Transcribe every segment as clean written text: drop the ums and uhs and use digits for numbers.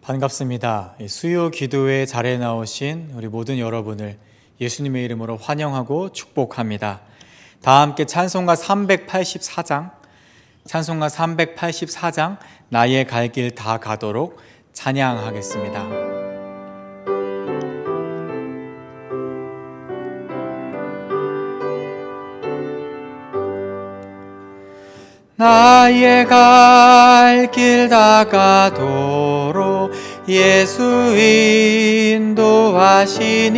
반갑습니다. 수요 기도회 자리에 나오신 우리 모든 여러분을 예수님의 이름으로 환영하고 축복합니다. 다 함께 찬송가 384장 나의 갈 길 다 가도록 찬양하겠습니다. 나의 갈 길 다 가도록 예수 인도하시니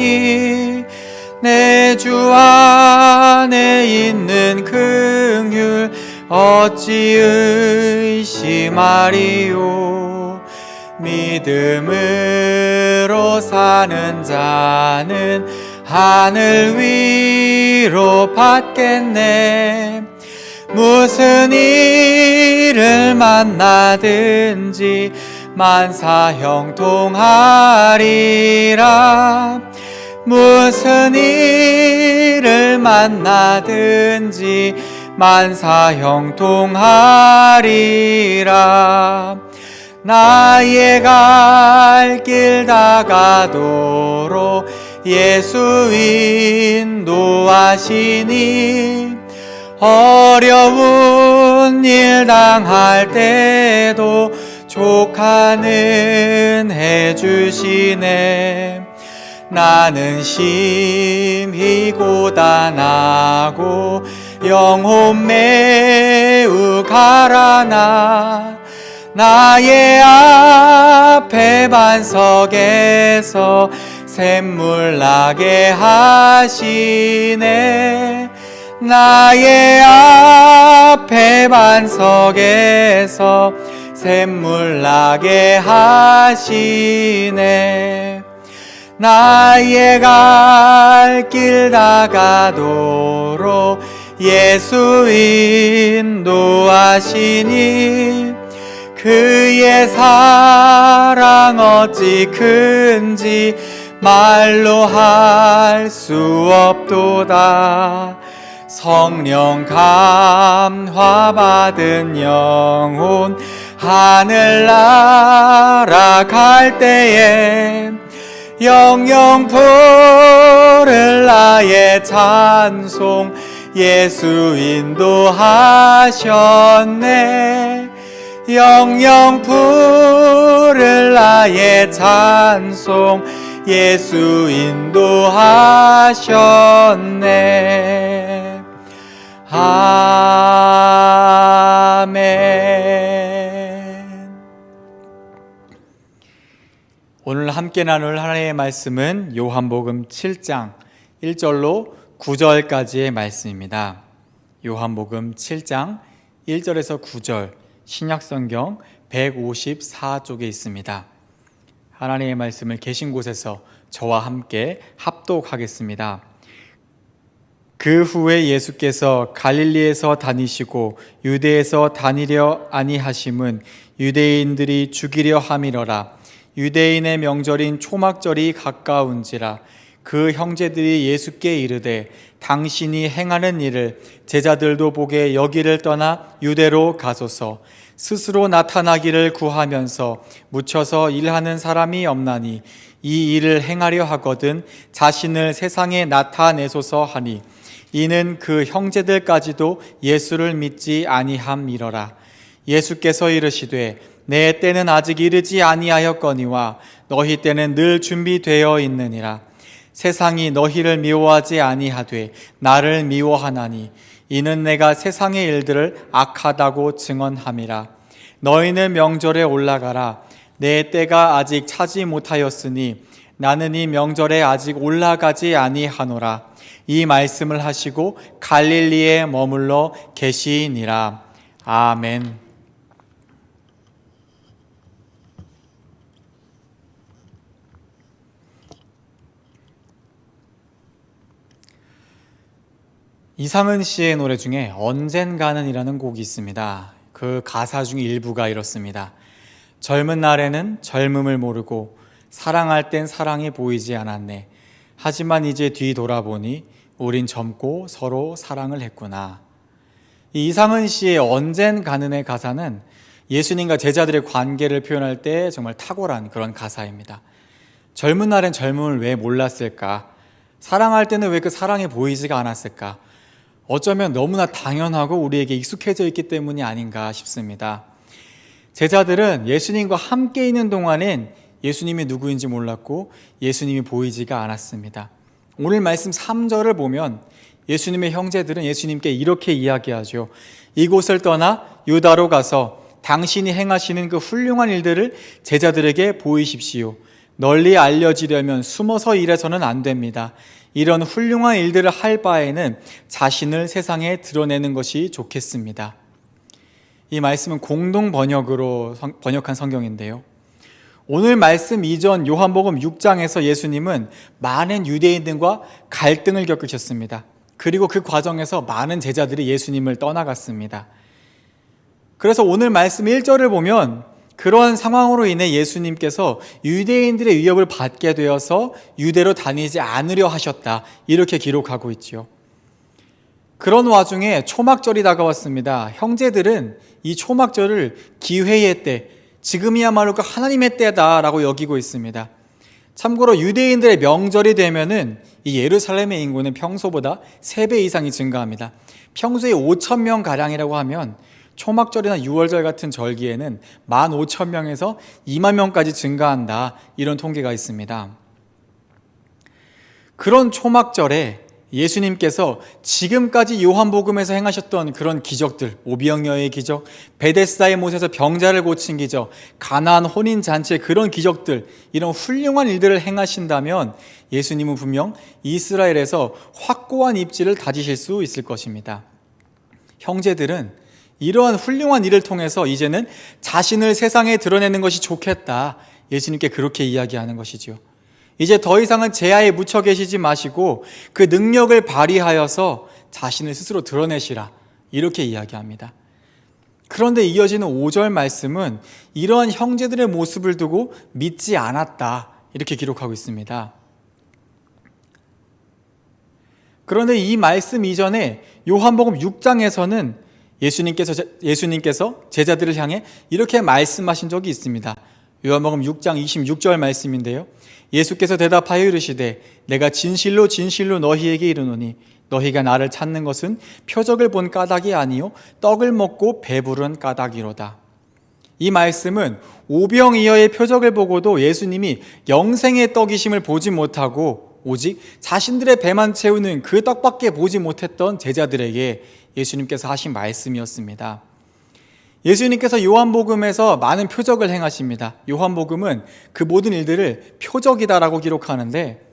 내 주 안에 있는 긍휼 어찌 의심하리요. 믿음으로 사는 자는 하늘 위로 받겠네. 무슨 일을 만나든지 만사형통하리라. 무슨 일을 만나든지 만사형통하리라. 나의 갈 길 다 가도록 예수 인도하시니 어려운 일 당할 때도 족하는 해주시네. 나는 심히 고단하고 영혼 매우 가라나 나의 앞에 반석에서 샘물 나게 하시네. 나의 앞에 반석에서 샘물 나게 하시네. 나의 갈 길 다 가도록 예수 인도하시니 그의 사랑 어찌 큰지 말로 할 수 없도다. 성령 감화 받은 영혼 하늘 날아갈 때에 영영 부를 나의 찬송 예수 인도하셨네. 영영 부를 나의 찬송 예수 인도하셨네. 아멘. 오늘 함께 나눌 하나님의 말씀은 요한복음 7장 1절로 9절까지의 말씀입니다. 요한복음 7장 1절에서 9절 신약성경 154쪽에 있습니다. 하나님의 말씀을 계신 곳에서 저와 함께 합독하겠습니다. 그 후에 예수께서 갈릴리에서 다니시고 유대에서 다니려 아니하심은 유대인들이 죽이려 함이러라. 유대인의 명절인 초막절이 가까운지라. 그 형제들이 예수께 이르되 당신이 행하는 일을 제자들도 보게 여기를 떠나 유대로 가소서. 스스로 나타나기를 구하면서 묻혀서 일하는 사람이 없나니 이 일을 행하려 하거든 자신을 세상에 나타내소서 하니 이는 그 형제들까지도 예수를 믿지 아니함이러라. 예수께서 이르시되 내 때는 아직 이르지 아니하였거니와 너희 때는 늘 준비되어 있느니라. 세상이 너희를 미워하지 아니하되 나를 미워하나니 이는 내가 세상의 일들을 악하다고 증언함이라. 너희는 명절에 올라가라. 내 때가 아직 차지 못하였으니 나는 이 명절에 아직 올라가지 아니하노라. 이 말씀을 하시고 갈릴리에 머물러 계시니라. 아멘. 이상은 씨의 노래 중에 언젠가는 이라는 곡이 있습니다. 그 가사 중 일부가 이렇습니다. 젊은 날에는 젊음을 모르고 사랑할 땐 사랑이 보이지 않았네. 하지만 이제 뒤돌아보니 우린 젊고 서로 사랑을 했구나. 이 이상은 씨의 언젠가는의 가사는 예수님과 제자들의 관계를 표현할 때 정말 탁월한 그런 가사입니다. 젊은 날엔 젊음을 왜 몰랐을까? 사랑할 때는 왜 그 사랑이 보이지가 않았을까? 어쩌면 너무나 당연하고 우리에게 익숙해져 있기 때문이 아닌가 싶습니다. 제자들은 예수님과 함께 있는 동안엔 예수님이 누구인지 몰랐고 예수님이 보이지가 않았습니다. 오늘 말씀 3절을 보면 예수님의 형제들은 예수님께 이렇게 이야기하죠. 이곳을 떠나 유다로 가서 당신이 행하시는 그 훌륭한 일들을 제자들에게 보이십시오. 널리 알려지려면 숨어서 일해서는 안 됩니다. 이런 훌륭한 일들을 할 바에는 자신을 세상에 드러내는 것이 좋겠습니다. 이 말씀은 공동 번역으로 번역한 성경인데요. 오늘 말씀 이전 요한복음 6장에서 예수님은 많은 유대인들과 갈등을 겪으셨습니다. 그리고 그 과정에서 많은 제자들이 예수님을 떠나갔습니다. 그래서 오늘 말씀 1절을 보면 그러한 상황으로 인해 예수님께서 유대인들의 위협을 받게 되어서 유대로 다니지 않으려 하셨다, 이렇게 기록하고 있죠. 그런 와중에 초막절이 다가왔습니다. 형제들은 이 초막절을 기회의 때, 지금이야말로 그 하나님의 때다라고 여기고 있습니다. 참고로 유대인들의 명절이 되면은 이 예루살렘의 인구는 평소보다 3배 이상이 증가합니다. 평소에 5,000명 가량이라고 하면 초막절이나 유월절 같은 절기에는 15,000명에서 2만 명까지 증가한다, 이런 통계가 있습니다. 그런 초막절에 예수님께서 지금까지 요한복음에서 행하셨던 그런 기적들, 오병이어의 기적, 베데스다의 못에서 병자를 고친 기적, 가나안 혼인잔치의 그런 기적들, 이런 훌륭한 일들을 행하신다면 예수님은 분명 이스라엘에서 확고한 입지를 다지실 수 있을 것입니다. 형제들은 이러한 훌륭한 일을 통해서 이제는 자신을 세상에 드러내는 것이 좋겠다, 예수님께 그렇게 이야기하는 것이죠. 이제 더 이상은 제하에 묻혀 계시지 마시고 그 능력을 발휘하여서 자신을 스스로 드러내시라, 이렇게 이야기합니다. 그런데 이어지는 5절 말씀은 이러한 형제들의 모습을 두고 믿지 않았다, 이렇게 기록하고 있습니다. 그런데 이 말씀 이전에 요한복음 6장에서는 예수님께서 제자들을 향해 이렇게 말씀하신 적이 있습니다. 요한복음 6장 26절 말씀인데요. 예수께서 대답하여 이르시되 내가 진실로 진실로 너희에게 이르노니 너희가 나를 찾는 것은 표적을 본 까닭이 아니요 떡을 먹고 배부른 까닭이로다. 이 말씀은 오병이어의 표적을 보고도 예수님이 영생의 떡이심을 보지 못하고 오직 자신들의 배만 채우는 그 떡밖에 보지 못했던 제자들에게 예수님께서 하신 말씀이었습니다. 예수님께서 요한복음에서 많은 표적을 행하십니다. 요한복음은 그 모든 일들을 표적이다라고 기록하는데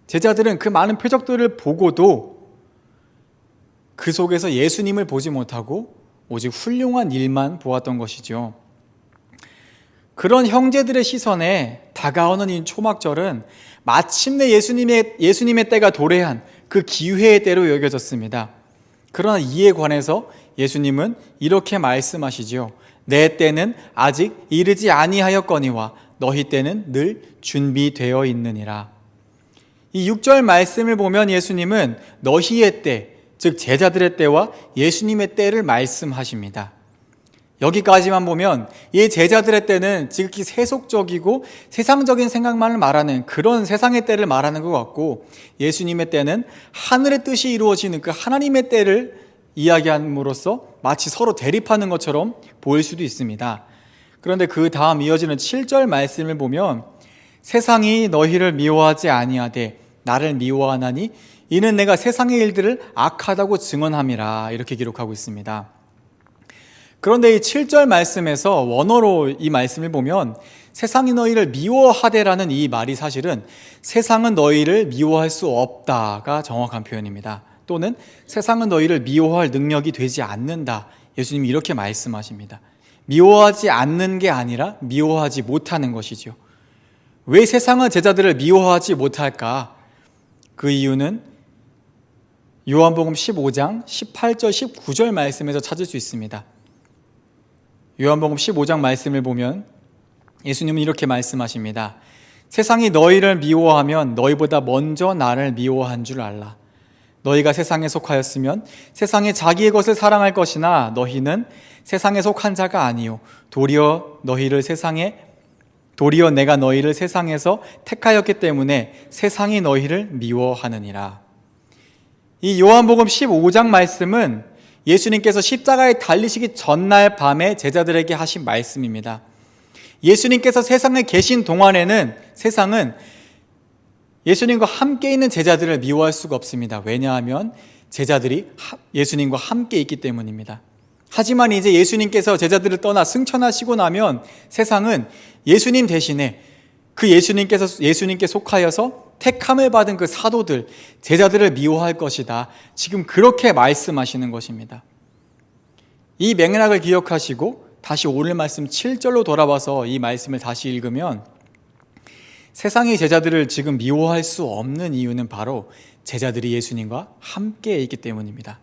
제자들은 그 많은 표적들을 보고도 그 속에서 예수님을 보지 못하고 오직 훌륭한 일만 보았던 것이죠. 그런 형제들의 시선에 다가오는 이 초막절은 마침내 예수님의 때가 도래한 그 기회의 때로 여겨졌습니다. 그러나 이에 관해서 예수님은 이렇게 말씀하시죠. 내 때는 아직 이르지 아니하였거니와 너희 때는 늘 준비되어 있느니라. 이 6절 말씀을 보면 예수님은 너희의 때, 즉 제자들의 때와 예수님의 때를 말씀하십니다. 여기까지만 보면 이 제자들의 때는 지극히 세속적이고 세상적인 생각만을 말하는 그런 세상의 때를 말하는 것 같고, 예수님의 때는 하늘의 뜻이 이루어지는 그 하나님의 때를 이야기함으로써 마치 서로 대립하는 것처럼 보일 수도 있습니다. 그런데 그 다음 이어지는 7절 말씀을 보면 세상이 너희를 미워하지 아니하되 나를 미워하나니 이는 내가 세상의 일들을 악하다고 증언함이라, 이렇게 기록하고 있습니다. 그런데 이 7절 말씀에서 원어로 이 말씀을 보면 세상이 너희를 미워하되라는 이 말이 사실은 세상은 너희를 미워할 수 없다가 정확한 표현입니다. 또는 세상은 너희를 미워할 능력이 되지 않는다, 예수님이 이렇게 말씀하십니다. 미워하지 않는 게 아니라 미워하지 못하는 것이죠. 왜 세상은 제자들을 미워하지 못할까? 그 이유는 요한복음 15장 18절 19절 말씀에서 찾을 수 있습니다. 요한복음 15장 말씀을 보면 예수님은 이렇게 말씀하십니다. 세상이 너희를 미워하면 너희보다 먼저 나를 미워한 줄 알라. 너희가 세상에 속하였으면 세상이 자기의 것을 사랑할 것이나 너희는 세상에 속한 자가 아니요 도리어 내가 너희를 세상에서 택하였기 때문에 세상이 너희를 미워하느니라. 이 요한복음 15장 말씀은 예수님께서 십자가에 달리시기 전날 밤에 제자들에게 하신 말씀입니다. 예수님께서 세상에 계신 동안에는 세상은 예수님과 함께 있는 제자들을 미워할 수가 없습니다. 왜냐하면 제자들이 예수님과 함께 있기 때문입니다. 하지만 이제 예수님께서 제자들을 떠나 승천하시고 나면 세상은 예수님 대신에 그 예수님께 속하여서 택함을 받은 그 사도들, 제자들을 미워할 것이다. 지금 그렇게 말씀하시는 것입니다. 이 맥락을 기억하시고 다시 오늘 말씀 7절로 돌아와서 이 말씀을 다시 읽으면 세상이 제자들을 지금 미워할 수 없는 이유는 바로 제자들이 예수님과 함께 있기 때문입니다.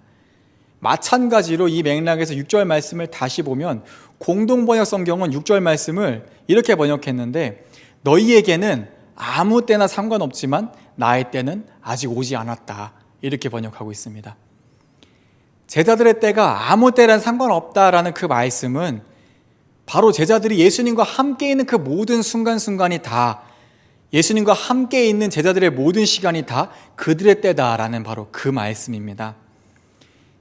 마찬가지로 이 맥락에서 6절 말씀을 다시 보면 공동번역 성경은 6절 말씀을 이렇게 번역했는데 너희에게는 아무 때나 상관없지만 나의 때는 아직 오지 않았다. 이렇게 번역하고 있습니다. 제자들의 때가 아무 때랑 상관없다라는 그 말씀은 바로 제자들이 예수님과 함께 있는 그 모든 순간순간이 다 예수님과 함께 있는 제자들의 모든 시간이 다 그들의 때다라는 바로 그 말씀입니다.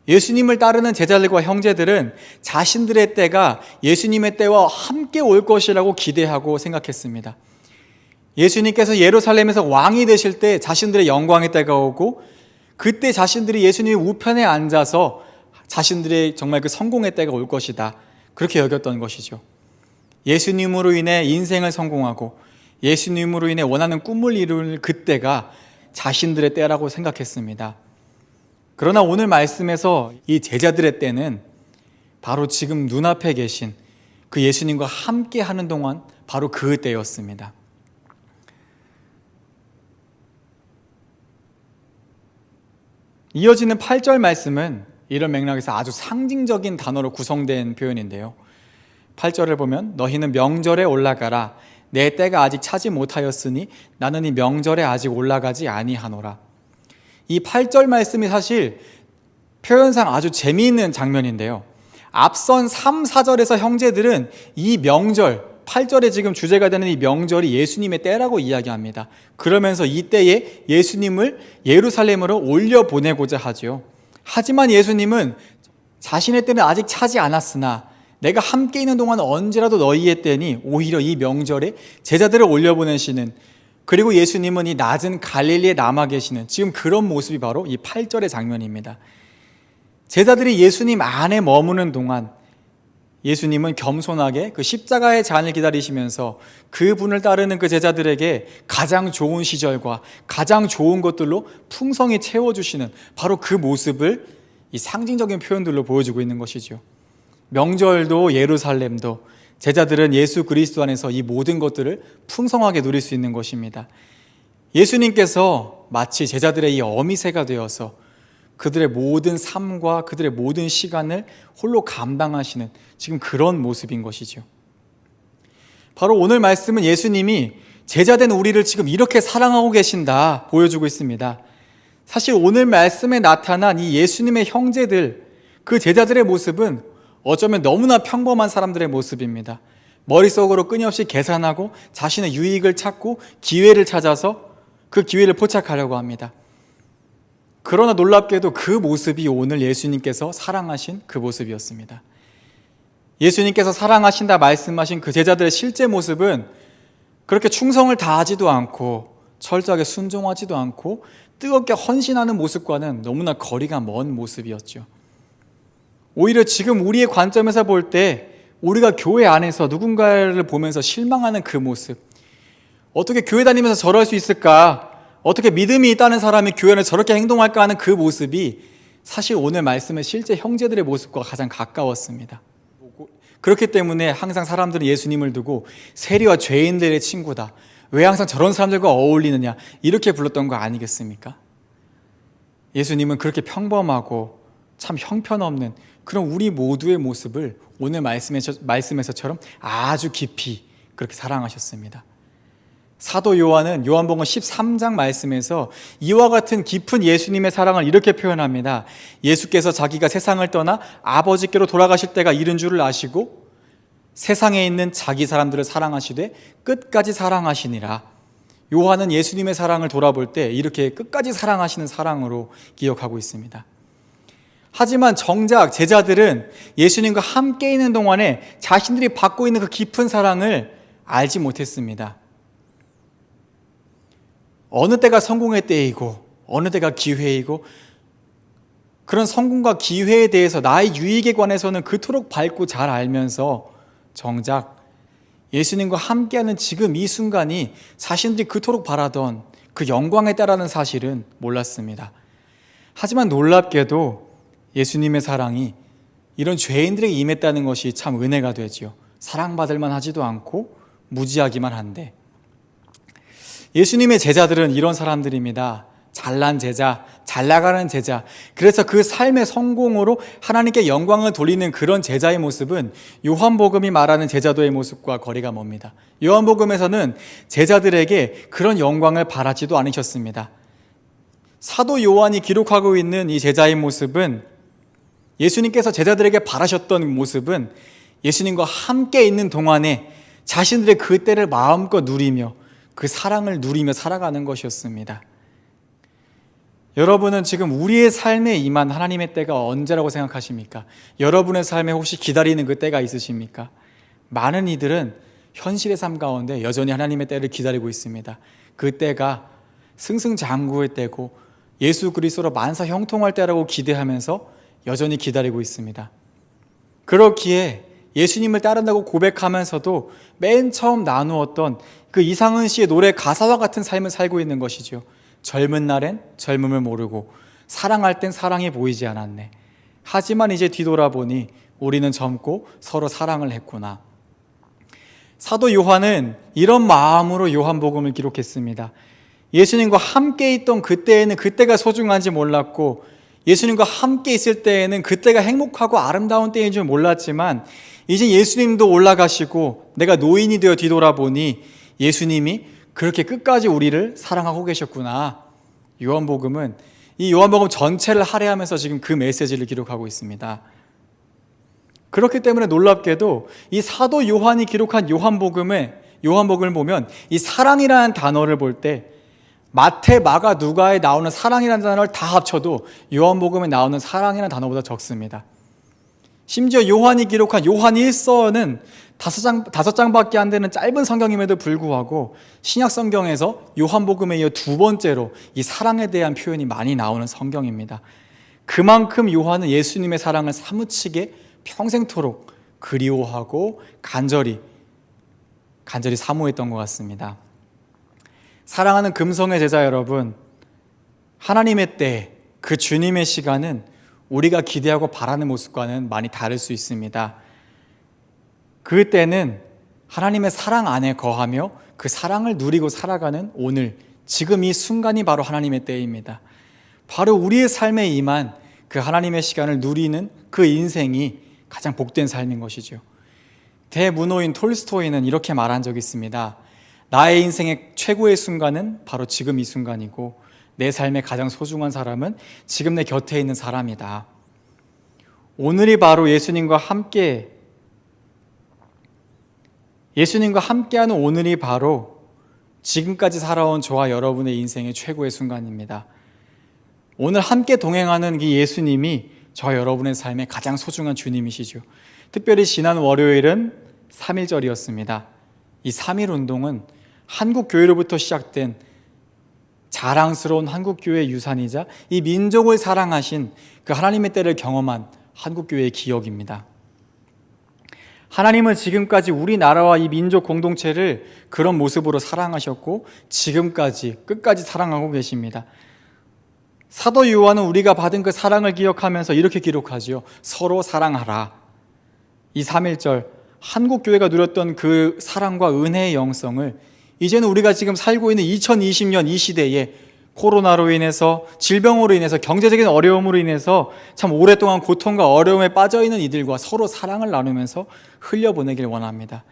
예수님을 따르는 제자들과 형제들은 자신들의 때가 예수님의 때와 함께 올 것이라고 기대하고 생각했습니다. 예수님께서 예루살렘에서 왕이 되실 때 자신들의 영광의 때가 오고 그때 자신들이 예수님의 우편에 앉아서 자신들의 정말 그 성공의 때가 올 것이다. 그렇게 여겼던 것이죠. 예수님으로 인해 인생을 성공하고 예수님으로 인해 원하는 꿈을 이룰 그때가 자신들의 때라고 생각했습니다. 그러나 오늘 말씀에서 이 제자들의 때는 바로 지금 눈앞에 계신 그 예수님과 함께 하는 동안 바로 그 때였습니다. 이어지는 8절 말씀은 이런 맥락에서 아주 상징적인 단어로 구성된 표현인데요. 8절을 보면 너희는 명절에 올라가라. 내 때가 아직 차지 못하였으니 나는 이 명절에 아직 올라가지 아니하노라. 이 8절 말씀이 사실 표현상 아주 재미있는 장면인데요. 앞선 3, 4절에서 형제들은 이 명절, 8절에 지금 주제가 되는 이 명절이 예수님의 때라고 이야기합니다. 그러면서 이 때에 예수님을 예루살렘으로 올려보내고자 하죠. 하지만 예수님은 자신의 때는 아직 차지 않았으나 내가 함께 있는 동안 언제라도 너희의 때니 오히려 이 명절에 제자들을 올려보내시는, 그리고 예수님은 이 낮은 갈릴리에 남아 계시는 지금 그런 모습이 바로 이 8절의 장면입니다. 제자들이 예수님 안에 머무는 동안 예수님은 겸손하게 그 십자가의 잔을 기다리시면서 그분을 따르는 그 제자들에게 가장 좋은 시절과 가장 좋은 것들로 풍성히 채워주시는 바로 그 모습을 이 상징적인 표현들로 보여주고 있는 것이죠. 명절도 예루살렘도 제자들은 예수 그리스도 안에서 이 모든 것들을 풍성하게 누릴 수 있는 것입니다. 예수님께서 마치 제자들의 이 어미새가 되어서 그들의 모든 삶과 그들의 모든 시간을 홀로 감당하시는 지금 그런 모습인 것이죠. 바로 오늘 말씀은 예수님이 제자된 우리를 지금 이렇게 사랑하고 계신다 보여주고 있습니다. 사실 오늘 말씀에 나타난 이 예수님의 형제들, 그 제자들의 모습은 어쩌면 너무나 평범한 사람들의 모습입니다. 머릿속으로 끊임없이 계산하고 자신의 유익을 찾고 기회를 찾아서 그 기회를 포착하려고 합니다. 그러나 놀랍게도 그 모습이 오늘 예수님께서 사랑하신 그 모습이었습니다. 예수님께서 사랑하신다 말씀하신 그 제자들의 실제 모습은 그렇게 충성을 다하지도 않고 철저하게 순종하지도 않고 뜨겁게 헌신하는 모습과는 너무나 거리가 먼 모습이었죠. 오히려 지금 우리의 관점에서 볼 때 우리가 교회 안에서 누군가를 보면서 실망하는 그 모습, 어떻게 교회 다니면서 저럴 수 있을까? 어떻게 믿음이 있다는 사람이 교회 안에 저렇게 행동할까 하는 그 모습이 사실 오늘 말씀의 실제 형제들의 모습과 가장 가까웠습니다. 그렇기 때문에 항상 사람들은 예수님을 두고 세리와 죄인들의 친구다, 왜 항상 저런 사람들과 어울리느냐, 이렇게 불렀던 거 아니겠습니까? 예수님은 그렇게 평범하고 참 형편없는 그런 우리 모두의 모습을 오늘 말씀에서처럼 아주 깊이 그렇게 사랑하셨습니다. 사도 요한은 요한복음 13장 말씀에서 이와 같은 깊은 예수님의 사랑을 이렇게 표현합니다. 예수께서 자기가 세상을 떠나 아버지께로 돌아가실 때가 이른 줄을 아시고 세상에 있는 자기 사람들을 사랑하시되 끝까지 사랑하시니라. 요한은 예수님의 사랑을 돌아볼 때 이렇게 끝까지 사랑하시는 사랑으로 기억하고 있습니다. 하지만 정작 제자들은 예수님과 함께 있는 동안에 자신들이 받고 있는 그 깊은 사랑을 알지 못했습니다. 어느 때가 성공의 때이고 어느 때가 기회이고, 그런 성공과 기회에 대해서 나의 유익에 관해서는 그토록 밝고 잘 알면서 정작 예수님과 함께하는 지금 이 순간이 자신들이 그토록 바라던 그 영광에 따르는 사실은 몰랐습니다. 하지만 놀랍게도 예수님의 사랑이 이런 죄인들에게 임했다는 것이 참 은혜가 되지요. 사랑받을 만하지도 않고 무지하기만 한데, 예수님의 제자들은 이런 사람들입니다. 잘난 제자, 잘 나가는 제자. 그래서 그 삶의 성공으로 하나님께 영광을 돌리는 그런 제자의 모습은 요한복음이 말하는 제자도의 모습과 거리가 멉니다. 요한복음에서는 제자들에게 그런 영광을 바라지도 않으셨습니다. 사도 요한이 기록하고 있는 이 제자의 모습은, 예수님께서 제자들에게 바라셨던 모습은 예수님과 함께 있는 동안에 자신들의 그 때를 마음껏 누리며 그 사랑을 누리며 살아가는 것이었습니다. 여러분은 지금 우리의 삶에 임한 하나님의 때가 언제라고 생각하십니까? 여러분의 삶에 혹시 기다리는 그 때가 있으십니까? 많은 이들은 현실의 삶 가운데 여전히 하나님의 때를 기다리고 있습니다. 그 때가 승승장구의 때고 예수 그리스도로 만사 형통할 때라고 기대하면서 여전히 기다리고 있습니다. 그렇기에 예수님을 따른다고 고백하면서도 맨 처음 나누었던 그 이상은 씨의 노래 가사와 같은 삶을 살고 있는 것이죠. 젊은 날엔 젊음을 모르고 사랑할 땐 사랑이 보이지 않았네. 하지만 이제 뒤돌아보니 우리는 젊고 서로 사랑을 했구나. 사도 요한은 이런 마음으로 요한복음을 기록했습니다. 예수님과 함께 있던 그때에는 그때가 소중한지 몰랐고, 예수님과 함께 있을 때에는 그때가 행복하고 아름다운 때인 줄 몰랐지만, 이제 예수님도 올라가시고 내가 노인이 되어 뒤돌아보니 예수님이 그렇게 끝까지 우리를 사랑하고 계셨구나. 요한복음은 이 요한복음 전체를 할애하면서 지금 그 메시지를 기록하고 있습니다. 그렇기 때문에 놀랍게도 이 사도 요한이 기록한 요한복음을 보면 이 사랑이라는 단어를 볼 때 마태, 마가, 누가에 나오는 사랑이라는 단어를 다 합쳐도 요한복음에 나오는 사랑이라는 단어보다 적습니다. 심지어 요한이 기록한 요한 1서는 5장밖에 안 되는 짧은 성경임에도 불구하고 신약 성경에서 요한복음에 이어 두 번째로 이 사랑에 대한 표현이 많이 나오는 성경입니다. 그만큼 요한은 예수님의 사랑을 사무치게 평생토록 그리워하고 간절히 사모했던 것 같습니다. 사랑하는 금성의 제자 여러분, 하나님의 때, 그 주님의 시간은 우리가 기대하고 바라는 모습과는 많이 다를 수 있습니다. 그 때는 하나님의 사랑 안에 거하며 그 사랑을 누리고 살아가는 오늘, 지금 이 순간이 바로 하나님의 때입니다. 바로 우리의 삶에 임한 그 하나님의 시간을 누리는 그 인생이 가장 복된 삶인 것이죠. 대문호인 톨스토이는 이렇게 말한 적이 있습니다. 나의 인생의 최고의 순간은 바로 지금 이 순간이고, 내 삶의 가장 소중한 사람은 지금 내 곁에 있는 사람이다. 오늘이 바로 예수님과 함께하는 오늘이 바로 지금까지 살아온 저와 여러분의 인생의 최고의 순간입니다. 오늘 함께 동행하는 이 예수님이 저 여러분의 삶의 가장 소중한 주님이시죠. 특별히 지난 월요일은 3.1절이었습니다. 이 3.1 운동은 한국교회로부터 시작된 자랑스러운 한국교회의 유산이자 이 민족을 사랑하신 그 하나님의 때를 경험한 한국교회의 기억입니다. 하나님은 지금까지 우리나라와 이 민족 공동체를 그런 모습으로 사랑하셨고 지금까지 끝까지 사랑하고 계십니다. 사도 요한은 우리가 받은 그 사랑을 기억하면서 이렇게 기록하지요. 서로 사랑하라. 이 3.1절 한국교회가 누렸던 그 사랑과 은혜의 영성을 이제는 우리가 지금 살고 있는 2020년 이 시대에 코로나로 인해서, 질병으로 인해서, 경제적인 어려움으로 인해서 참 오랫동안 고통과 어려움에 빠져있는 이들과 서로 사랑을 나누면서 흘려보내길 원합니다.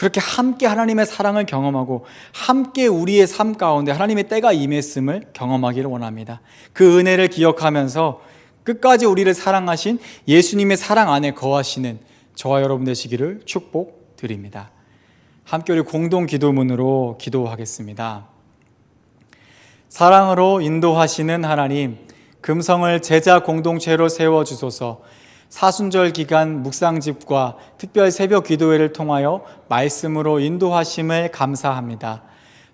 그렇게 함께 하나님의 사랑을 경험하고 함께 우리의 삶 가운데 하나님의 때가 임했음을 경험하기를 원합니다. 그 은혜를 기억하면서 끝까지 우리를 사랑하신 예수님의 사랑 안에 거하시는 저와 여러분 되시기를 축복드립니다. 함께 우리 공동 기도문으로 기도하겠습니다. 사랑으로 인도하시는 하나님, 금성을 제자 공동체로 세워주소서. 사순절 기간 묵상집과 특별 새벽 기도회를 통하여 말씀으로 인도하심을 감사합니다.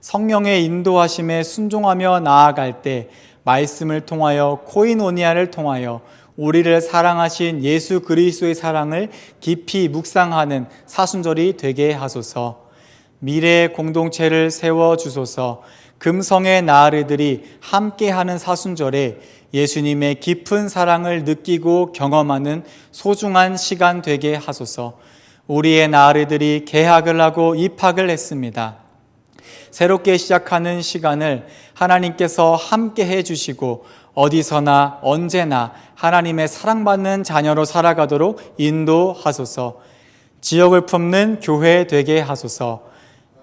성령의 인도하심에 순종하며 나아갈 때 말씀을 통하여 코인오니아를 통하여 우리를 사랑하신 예수 그리스도의 사랑을 깊이 묵상하는 사순절이 되게 하소서. 미래의 공동체를 세워주소서. 금성의 나으리들이 함께하는 사순절에 예수님의 깊은 사랑을 느끼고 경험하는 소중한 시간 되게 하소서. 우리의 나으리들이 개학을 하고 입학을 했습니다. 새롭게 시작하는 시간을 하나님께서 함께 해주시고 어디서나 언제나 하나님의 사랑받는 자녀로 살아가도록 인도하소서. 지역을 품는 교회 되게 하소서.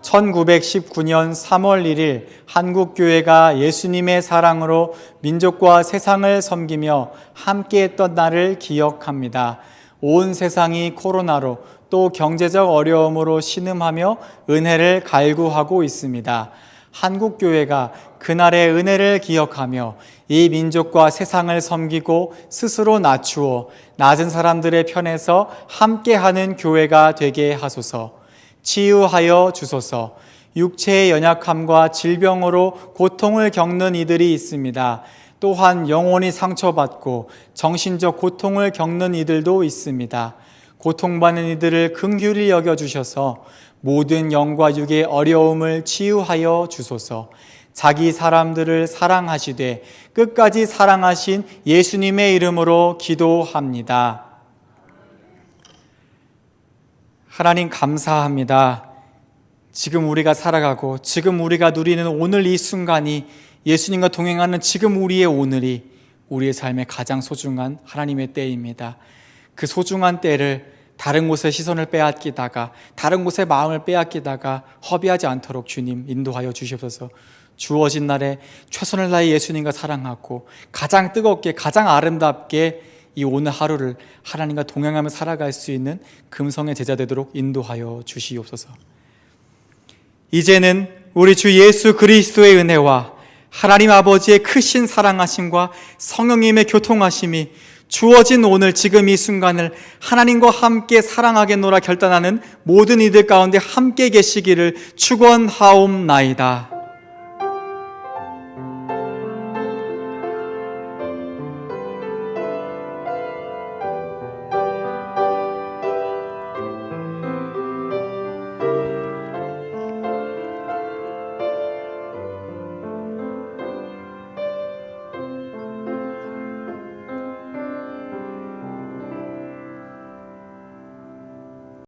1919년 3월 1일 한국교회가 예수님의 사랑으로 민족과 세상을 섬기며 함께했던 날을 기억합니다. 온 세상이 코로나로 또 경제적 어려움으로 신음하며 은혜를 갈구하고 있습니다. 한국교회가 그날의 은혜를 기억하며 이 민족과 세상을 섬기고 스스로 낮추어 낮은 사람들의 편에서 함께하는 교회가 되게 하소서. 치유하여 주소서. 육체의 연약함과 질병으로 고통을 겪는 이들이 있습니다. 또한 영혼이 상처받고 정신적 고통을 겪는 이들도 있습니다. 고통받는 이들을 긍휼히 여겨주셔서 모든 영과 육의 어려움을 치유하여 주소서. 자기 사람들을 사랑하시되 끝까지 사랑하신 예수님의 이름으로 기도합니다. 하나님 감사합니다. 지금 우리가 살아가고 지금 우리가 누리는 오늘 이 순간이 예수님과 동행하는 지금 우리의 오늘이 우리의 삶의 가장 소중한 하나님의 때입니다. 그 소중한 때를 다른 곳에 시선을 빼앗기다가 다른 곳에 마음을 빼앗기다가 허비하지 않도록 주님 인도하여 주시옵소서. 주어진 날에 최선을 다해 예수님과 사랑하고 가장 뜨겁게 가장 아름답게 이 오늘 하루를 하나님과 동행하며 살아갈 수 있는 금성의 제자 되도록 인도하여 주시옵소서. 이제는 우리 주 예수 그리스도의 은혜와 하나님 아버지의 크신 사랑하심과 성령님의 교통하심이 주어진 오늘 지금 이 순간을 하나님과 함께 사랑하겠노라 결단하는 모든 이들 가운데 함께 계시기를 축원하옵나이다.